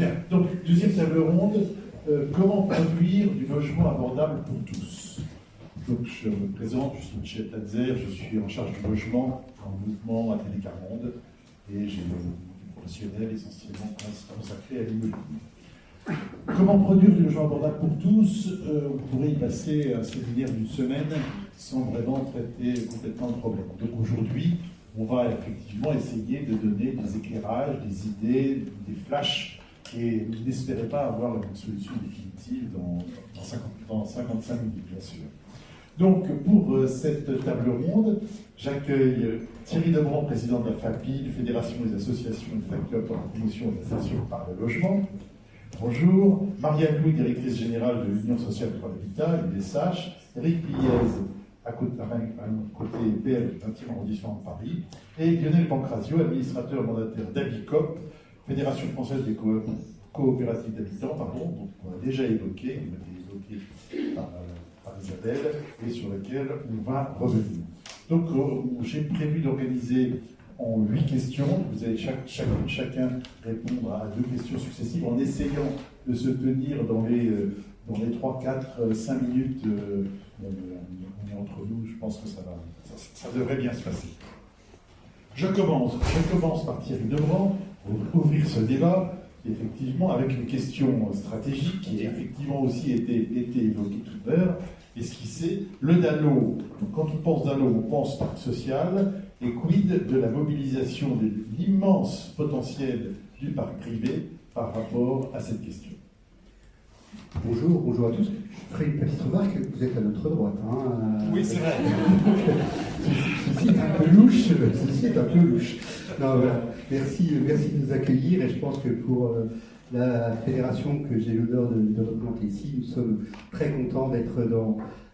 Bien, donc deuxième table ronde, comment produire du logement abordable pour tous. Donc je me présente, je suis Michel Tadzer, je suis en charge du logement en mouvement à Télécarmonde et j'ai une professionnelle essentiellement consacrée à l'immobilier. Comment produire du logement abordable pour tous? On pourrait y passer un séminaire d'une semaine sans vraiment traiter complètement le problème. Donc aujourd'hui, on va effectivement essayer de donner des éclairages, des idées, des flashs, et vous n'espérez pas avoir une solution définitive dans 55 minutes, bien sûr. Donc, pour cette table ronde, j'accueille Thierry Debrand, président de la FAPI, Fédération des associations et des acteurs pour la promotion et l'insertion par le logement. Bonjour. Marianne Louis, directrice générale de l'Union sociale pour l'habitat, USH. Eric Liez, à côté PL du 20e arrondissement de Paris. Et Lionel Pancrazio, administrateur mandataire d'Habicop, Fédération française des coopératives d'habitants, donc on a déjà évoqué, par Isabelle, et sur lequel on va revenir. Donc j'ai prévu d'organiser en 8 questions. Vous allez chacun répondre à 2 questions successives en essayant de se tenir dans les 3, 4, 5 minutes. On est entre nous, je pense que ça devrait bien se passer. Je commence par Thierry Debrand pour ouvrir ce débat, effectivement, avec une question stratégique qui a effectivement aussi été évoquée tout à l'heure, esquissée. Le DALO, quand on pense DALO, on pense parc social, et quid de la mobilisation de l'immense potentiel du parc privé par rapport à cette question? Bonjour à tous. Je ferai une petite remarque, vous êtes à notre droite. Oui, c'est vrai. Ceci est un peu louche. Non, voilà. Merci de nous accueillir, et je pense que pour la fédération que j'ai l'honneur de représenter ici, nous sommes très contents d'être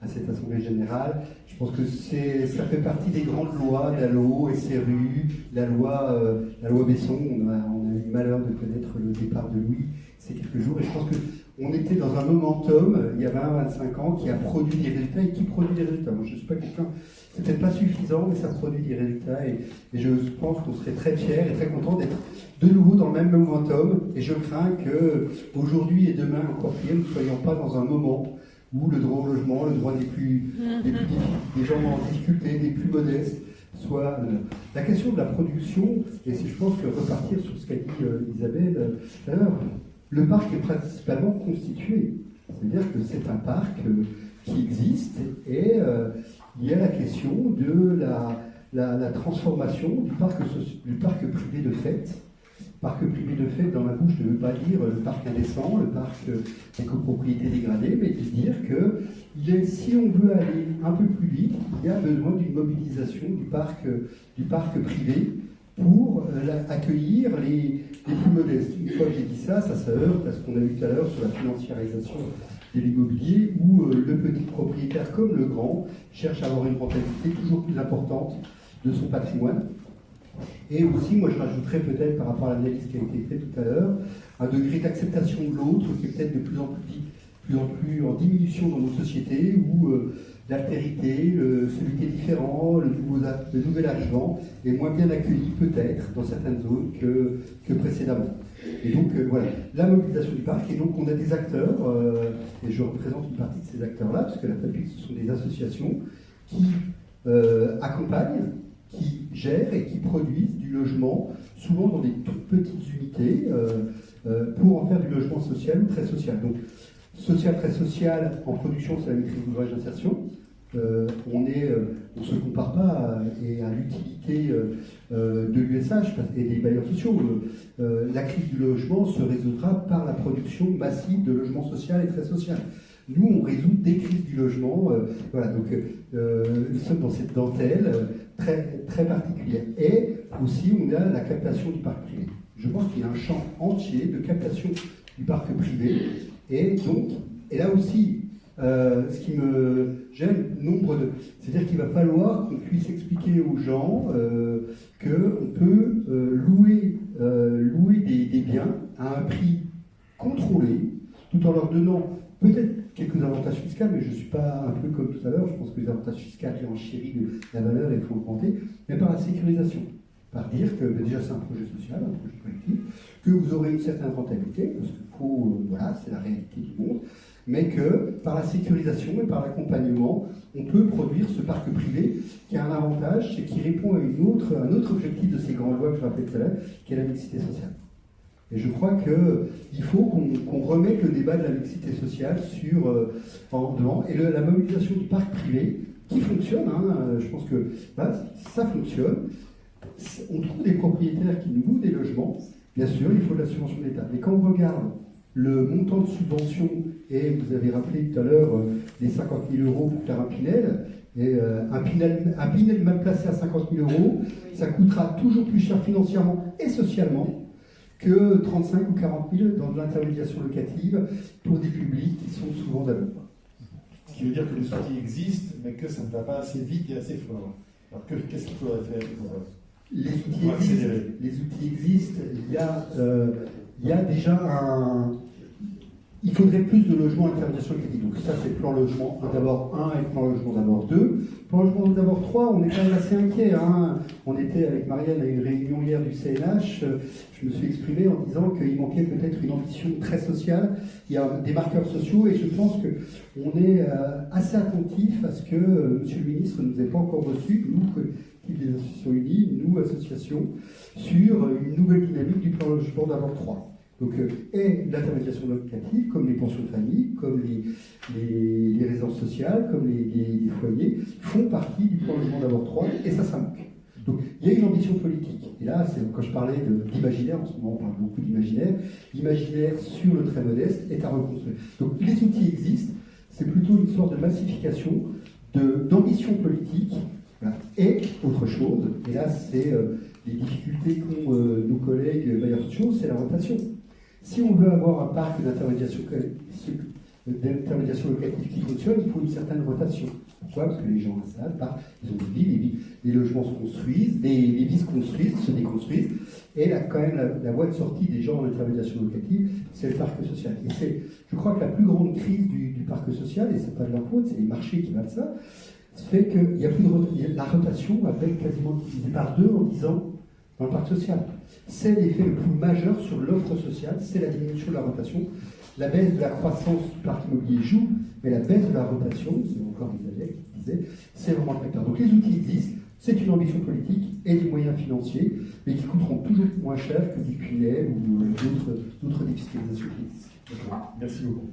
à cette assemblée générale. Je pense que ça fait partie des grandes lois, DALO, SRU, la loi Besson. On a eu le malheur de connaître le départ de Louis ces quelques jours, et je pense qu'on était dans un momentum, il y a 20-25 ans, qui a produit des résultats et qui produit des résultats. Moi, je ne suis pas quelqu'un, c'est peut-être pas suffisant, mais ça produit des résultats, et je pense qu'on serait très fiers et très contents d'être de nouveau dans le même momentum, et je crains qu'aujourd'hui et demain, encore pire, nous ne soyons pas dans un moment où le droit au logement, le droit des gens en difficulté, des plus modestes, soit la question de la production, et c'est, je pense, que repartir sur ce qu'a dit Isabelle tout à l'heure. Le parc est principalement constitué, c'est-à-dire que c'est un parc qui existe, et il y a la question de la transformation du parc privé de fait. Parc privé de fait, dans la bouche, je ne veux pas dire le parc indécent, le parc des copropriétés dégradées, mais de dire que si on veut aller un peu plus vite, il y a besoin d'une mobilisation du parc privé pour accueillir les plus modestes. Une fois que j'ai dit ça se heurte à ce qu'on a vu tout à l'heure sur la financiarisation de l'immobilier, où le petit propriétaire comme le grand cherche à avoir une rentabilité toujours plus importante de son patrimoine. Et aussi, moi je rajouterais peut-être par rapport à l'analyse qui a été faite tout à l'heure, un degré d'acceptation de l'autre qui est peut-être de plus en plus en diminution dans nos sociétés, où l'altérité, celui qui est différent, le nouvel arrivant est moins bien accueilli peut-être dans certaines zones que précédemment. Et donc voilà, la mobilisation du parc, et donc on a des acteurs, et je représente une partie de ces acteurs-là, parce que la FAPI, ce sont des associations qui accompagnent, qui gèrent et qui produisent du logement, souvent dans des toutes petites unités, pour en faire du logement social ou très social. Donc, social, très social, en production, c'est la maîtrise d'ouvrage d'insertion. On ne se compare pas à l'utilité de l'USH et des bailleurs sociaux. La crise du logement se résoudra par la production massive de logements social et très social. Nous, on résout des crises du logement. Voilà, donc nous sommes dans cette dentelle très, très particulière. Et aussi, on a la captation du parc privé. Je pense qu'il y a un champ entier de captation du parc privé. Et donc, et là aussi, ce qui me gêne, c'est-à-dire qu'il va falloir qu'on puisse expliquer aux gens qu'on peut louer des biens à un prix contrôlé, tout en leur donnant peut-être quelques avantages fiscaux, mais je ne suis pas un peu comme tout à l'heure, je pense que les avantages fiscaux et en chérie de la valeur, il faut augmenter, mais par la sécurisation par dire que déjà c'est un projet social, un projet collectif, que vous aurez une certaine rentabilité, parce que voilà, c'est la réalité du monde, mais que par la sécurisation et par l'accompagnement, on peut produire ce parc privé qui a un avantage, c'est qu'il répond à un autre objectif de ces grandes lois que je rappelais tout à l'heure, qui est la mixité sociale. Et je crois qu'il faut qu'on remette le débat de la mixité sociale en devant, et la mobilisation du parc privé, qui fonctionne, je pense que ça fonctionne. On trouve des propriétaires qui nous louent des logements, bien sûr, il faut de la subvention de l'État. Mais quand on regarde le montant de subvention, et vous avez rappelé tout à l'heure les 50 000 euros pour faire un Pinel, et un Pinel mal placé à 50 000 euros, ça coûtera toujours plus cher financièrement et socialement que 35 ou 40 000 dans de l'intermédiation locative pour des publics qui sont souvent d'ailleurs. Ce qui veut dire que les outils existent, mais que ça ne va pas assez vite et assez fort. Alors qu'est-ce qu'il faudrait faire pour accélérer ? Les outils existent. Il y a déjà il faudrait plus de logements à l'intermédiation locative. Donc ça, c'est le plan logement d'abord 1 et le plan logement d'abord 2. Plan logement d'abord 3, on est quand même assez inquiet. On était avec Marianne à une réunion hier du CNH. Je me suis exprimé en disant qu'il manquait peut-être une ambition très sociale. Il y a des marqueurs sociaux et je pense qu'on est assez attentif à ce que Monsieur le ministre ne nous ait pas encore reçu, nous, collectif des associations unies, nous, associations, sur une nouvelle dynamique du plan logement d'abord 3. Donc, et l'intermédiation locative, comme les pensions de famille, comme les résidences sociales, comme les foyers, font partie du plan logement d'abord 3, et ça manque. Donc, il y a une ambition politique. Et là, c'est quand je parlais d'imaginaire, en ce moment on parle beaucoup d'imaginaire, l'imaginaire sur le très modeste est à reconstruire. Donc, les outils existent, c'est plutôt une sorte de massification, d'ambition politique, voilà. Et autre chose, et là, c'est les difficultés qu'ont nos collègues bailleurs sociaux, c'est la rotation. Si on veut avoir un parc d'intermédiation locative qui fonctionne, il faut une certaine rotation. Pourquoi ? Parce que les gens installent, ils ont des vies, les logements se construisent, les vies se construisent, se déconstruisent, et là, quand même, la voie de sortie des gens en intermédiation locative, c'est le parc social. Et je crois que la plus grande crise du parc social, et c'est pas de leur faute, c'est les marchés qui valent ça, fait qu'il y a plus de la rotation a été quasiment divisée par 2 en 10 ans dans le parc social. C'est l'effet le plus majeur sur l'offre sociale, c'est la diminution de la rotation. La baisse de la croissance du parc immobilier joue, mais la baisse de la rotation, c'est encore Isabelle qui disait, c'est vraiment le facteur. Donc les outils existent, c'est une ambition politique et des moyens financiers, mais qui coûteront toujours moins cher que des Pinel ou d'autres défiscalisations qui existent. Merci beaucoup.